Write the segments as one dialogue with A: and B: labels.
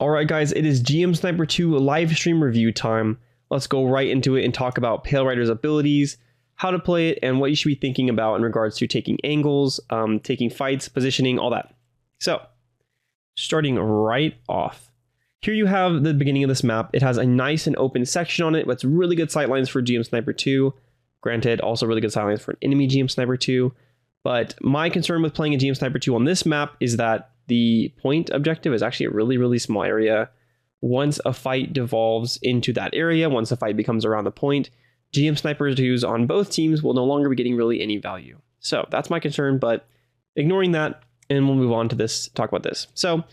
A: All right, guys, it is GM Sniper 2 live stream review time. Let's go right into it and talk about Pale Rider's abilities, how to play it, and what you should be thinking about in regards to taking angles, taking fights, positioning, all that. So, starting right off. Here you have the beginning of this map. It has a nice and open section on it, but it's really good sightlines for GM Sniper 2. Granted, also really good sightlines for an enemy GM Sniper 2. But my concern with playing a GM Sniper 2 on this map is that the point objective is actually a really, really small area. Once a fight devolves into that area, once a fight becomes around the point, GM Snipers 2s on both teams will no longer be getting really any value. So that's my concern, but ignoring that, and we'll move on to this, talk about this. So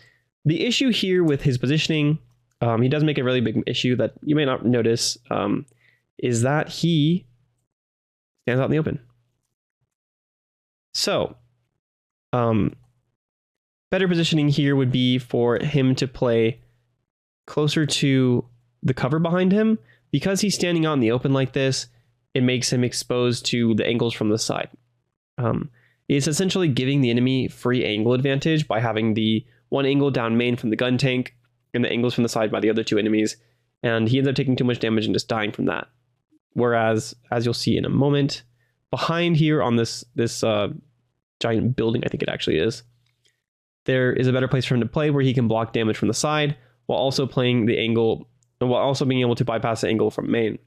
A: the issue here with his positioning, he does make a really big issue that you may not notice, is that he stands out in the open. So, better positioning here would be for him to play closer to the cover behind him. Because he's standing out in the open like this, it makes him exposed to the angles from the side. It's essentially giving the enemy free angle advantage by having the one angle down main from the gun tank and the angles from the side by the other two enemies. And he ends up taking too much damage and just dying from that. Whereas, as you'll see in a moment, behind here on this giant building, I think it actually is, there is a better place for him to play where he can block damage from the side while also playing the angle, and while also being able to bypass the angle from main.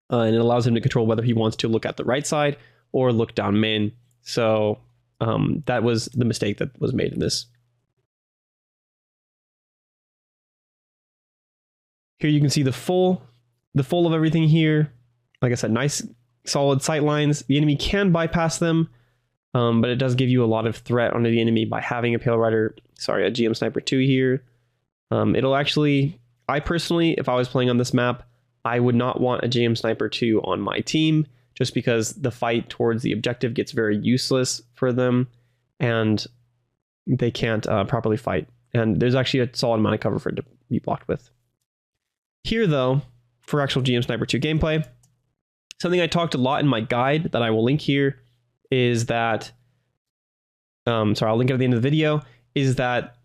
A: And it allows him to control whether he wants to look at the right side or look down main. So that was the mistake that was made in this. Here you can see the full of everything here. Like I said, nice solid sight lines. The enemy can bypass them, but it does give you a lot of threat onto the enemy by having a Pale Rider, sorry, a GM Sniper 2 here. It'll actually, I personally, if I was playing on this map, I would not want a GM Sniper 2 on my team, just because the fight towards the objective gets very useless for them, and they can't properly fight. And there's actually a solid amount of cover for it to be blocked with. Here, though, for actual GM Sniper 2 gameplay, something I talked a lot in my guide that I will link here is that, I'll link it at the end of the video, is that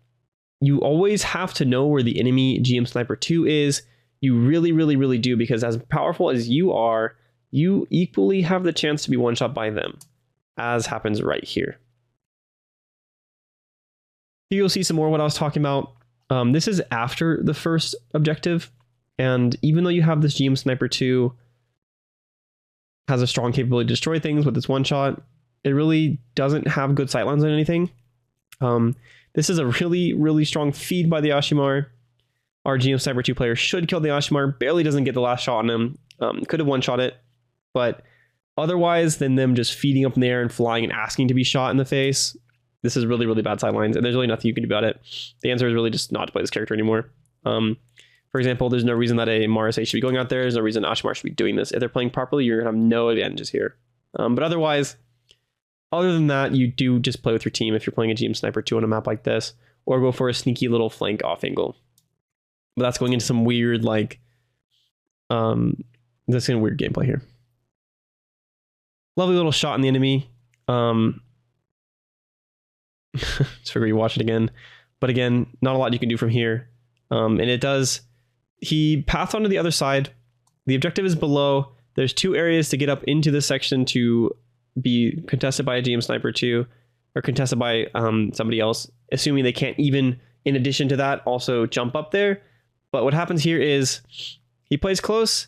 A: you always have to know where the enemy GM Sniper 2 is. You really, really, really do, because as powerful as you are, you equally have the chance to be one-shot by them, as happens right here. Here you'll see some more of what I was talking about. This is after the first objective, and even though you have this GM Sniper 2 has a strong capability to destroy things with its one-shot, it really doesn't have good sightlines on anything. This is a really, really strong feed by the Ashimar. Our GM Sniper 2 player should kill the Ashimar, barely doesn't get the last shot on him. Could have one-shot it, but otherwise than them just feeding up in the air and flying and asking to be shot in the face, this is really, really bad sightlines, and there's really nothing you can do about it. The answer is really just not to play this character anymore. For example, there's no reason that a Marase should be going out there. There's no reason Ashimar should be doing this. If they're playing properly, you're going to have no advantages here. But otherwise, other than that, you do just play with your team if you're playing a GM Sniper 2 on a map like this, or go for a sneaky little flank off angle. But that's going into some weird, like, that's kind of weird gameplay here. Lovely little shot on the enemy. Just figure you watch it again. But again, not a lot you can do from here. And it does... He paths onto the other side. The objective is below. There's two areas to get up into this section to be contested by a GM Sniper 2, or contested by somebody else, assuming they can't even, in addition to that, also jump up there. But what happens here is he plays close,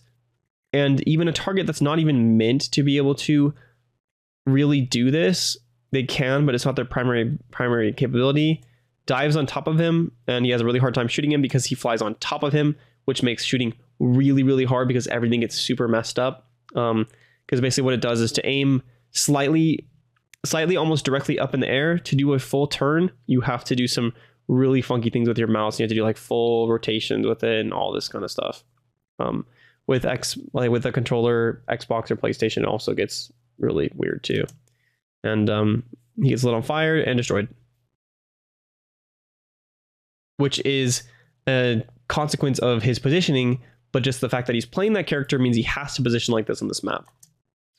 A: and even a target that's not even meant to be able to really do this, they can, but it's not their primary capability, dives on top of him, and he has a really hard time shooting him because he flies on top of him, which makes shooting really, really hard because everything gets super messed up. Because basically what it does is to aim slightly almost directly up in the air. To do a full turn, you have to do some really funky things with your mouse. You have to do like full rotations with it and all this kind of stuff. With the controller, Xbox or PlayStation, it also gets really weird too. And he gets lit on fire and destroyed, which is a consequence of his positioning, but just the fact that he's playing that character means he has to position like this on this map. So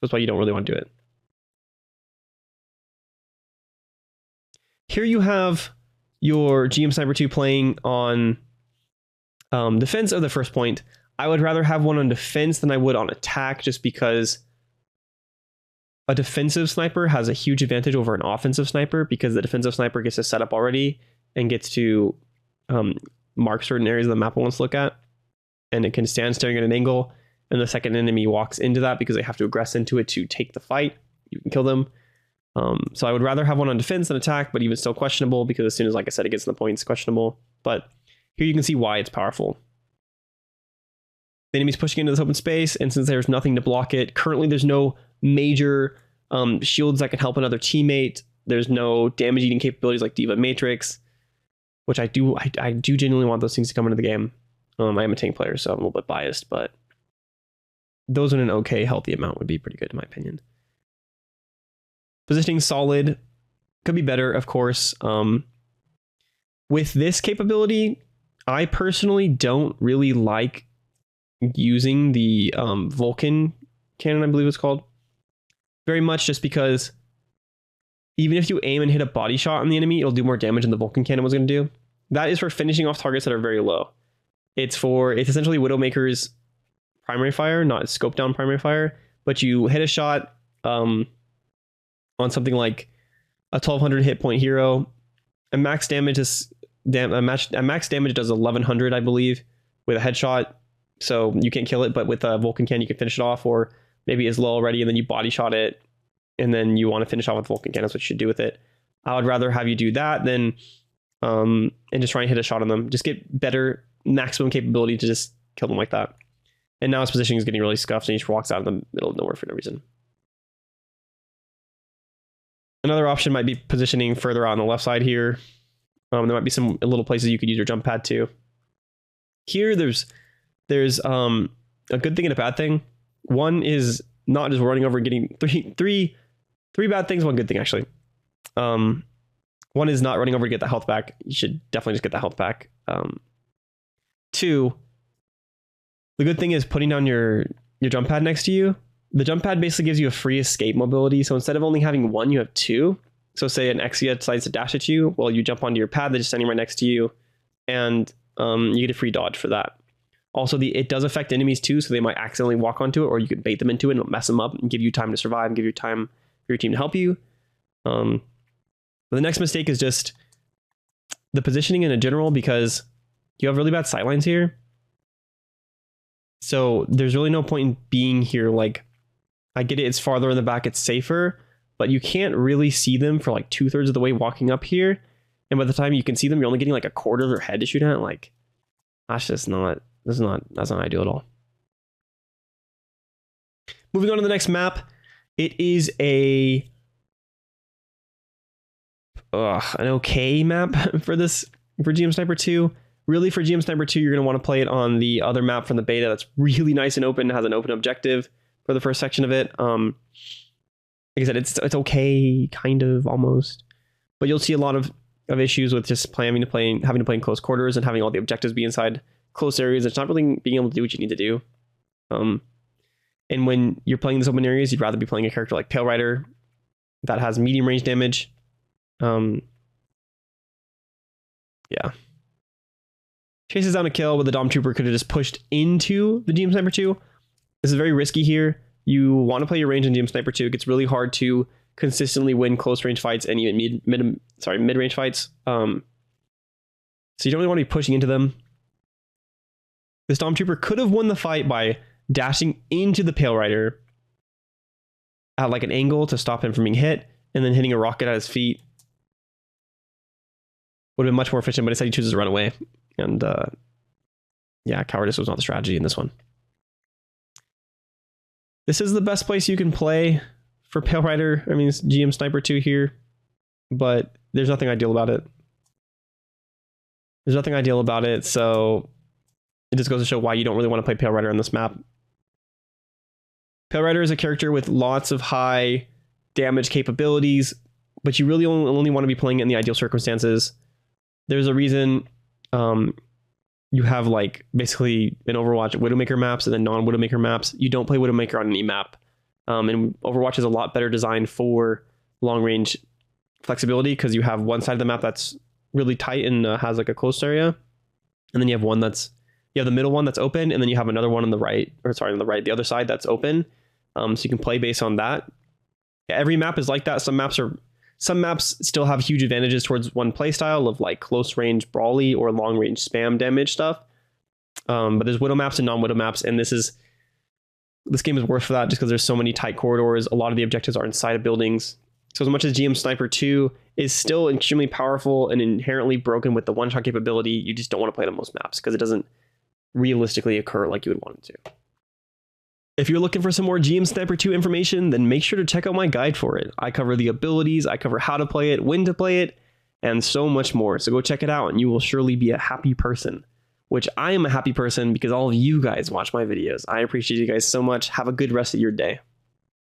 A: that's why you don't really want to do it. Here you have your GM Sniper 2 playing on Defense of the first point, I would rather have one on defense than I would on attack, just because a defensive sniper has a huge advantage over an offensive sniper, because the defensive sniper gets to set up already and gets to mark certain areas of the map it wants to look at, and it can stand staring at an angle, and the second enemy walks into that because they have to aggress into it to take the fight. You can kill them. So I would rather have one on defense than attack, but even still questionable, because as soon as, like I said, it gets in the points, questionable. But here you can see why it's powerful. The enemy's pushing into this open space, and since there's nothing to block it, currently there's no major shields that can help another teammate. There's no damage eating capabilities like Diva Matrix, which I do genuinely want those things to come into the game. I am a tank player, so I'm a little bit biased, but those in an okay, healthy amount would be pretty good in my opinion. Positioning solid, could be better, of course. With this capability, I personally don't really like using the Vulcan cannon, I believe it's called, very much, just because even if you aim and hit a body shot on the enemy, it'll do more damage than the Vulcan cannon was going to do. That is for finishing off targets that are very low. It's essentially Widowmaker's primary fire, not scope down primary fire, but you hit a shot on something like a 1200 hit point hero, and max damage is max damage does 1100, I believe, with a headshot. So you can't kill it, but with a Vulcan cannon you can finish it off, or maybe it's low already and then you body shot it, and then you want to finish off with Vulcan cannon. That's what you should do with it. I would rather have you do that than and just try and hit a shot on them. Just get better maximum capability to just kill them like that. And now his positioning is getting really scuffed, and he just walks out of the middle of nowhere for no reason. Another option might be positioning further out on the left side here. There might be some little places you could use your jump pad to. Here, there's a good thing and a bad thing. One is not just running over and getting three bad things, one good thing actually. One is not running over to get the health back. You should definitely just get the health back. Two, the good thing is putting down your jump pad next to you. The jump pad basically gives you a free escape mobility. So instead of only having one, you have two. So say an Exia decides to dash at you, well, you jump onto your pad, they're just standing right next to you, and you get a free dodge for that. Also, it does affect enemies too, so they might accidentally walk onto it, or you could bait them into it and mess them up and give you time to survive and give you time for your team to help you. But the next mistake is just the positioning in a general, because you have really bad sightlines here. So there's really no point in being here. Like, I get it, it's farther in the back, it's safer, but you can't really see them for like 2/3 of the way walking up here. And by the time you can see them, you're only getting like a quarter of their head to shoot at. Like, that's not ideal at all. Moving on to the next map, it is an okay map for GM Sniper 2. Really, for GM Sniper 2, you're going to want to play it on the other map from the beta that's really nice and open, has an open objective for the first section of it. Like I said, it's okay, kind of, almost. But you'll see a lot of issues with just having to play in close quarters and having all the objectives be inside close areas. It's not really being able to do what you need to do. And when you're playing these open areas, you'd rather be playing a character like Pale Rider that has medium range damage. Yeah. Chases down a kill, but the Dom Trooper could have just pushed into the GM Sniper 2. This is very risky here. You want to play your range in GM Sniper 2. It gets really hard to consistently win close range fights and even mid-range fights. So you don't really want to be pushing into them. This Dom Trooper could have won the fight by dashing into the Pale Rider at like an angle to stop him from being hit, and then hitting a rocket at his feet. Would have been much more efficient, but instead he chooses to run away. And yeah, cowardice was not the strategy in this one. This is the best place you can play for Pale Rider. I mean, it's GM Sniper 2 here, but there's nothing ideal about it. So it just goes to show why you don't really want to play Pale Rider on this map. Pale Rider is a character with lots of high damage capabilities, but you really only want to be playing it in the ideal circumstances. There's a reason you have like basically in Overwatch Widowmaker maps and then non-Widowmaker maps. You don't play Widowmaker on any map. And Overwatch is a lot better designed for long range flexibility, because you have one side of the map that's really tight and has like a closed area, and then you have one that's You have the middle one that's open, and then you have another one on the right, or sorry, on the right, the other side that's open. So you can play based on that. Every map is like that. Some maps still have huge advantages towards one playstyle of like close range brawly or long range spam damage stuff. But there's widow maps and non-widow maps, and this game is worse for that just because there's so many tight corridors. A lot of the objectives are inside of buildings. So as much as GM Sniper 2 is still extremely powerful and inherently broken with the one-shot capability, you just don't want to play it on most maps because it doesn't realistically occur like you would want it to. If you're looking for some more GM Sniper 2 information, then make sure to check out my guide for it. I cover the abilities, I cover how to play it, when to play it, and so much more. So go check it out and you will surely be a happy person, which I am a happy person because all of you guys watch my videos. I appreciate you guys so much. Have a good rest of your day.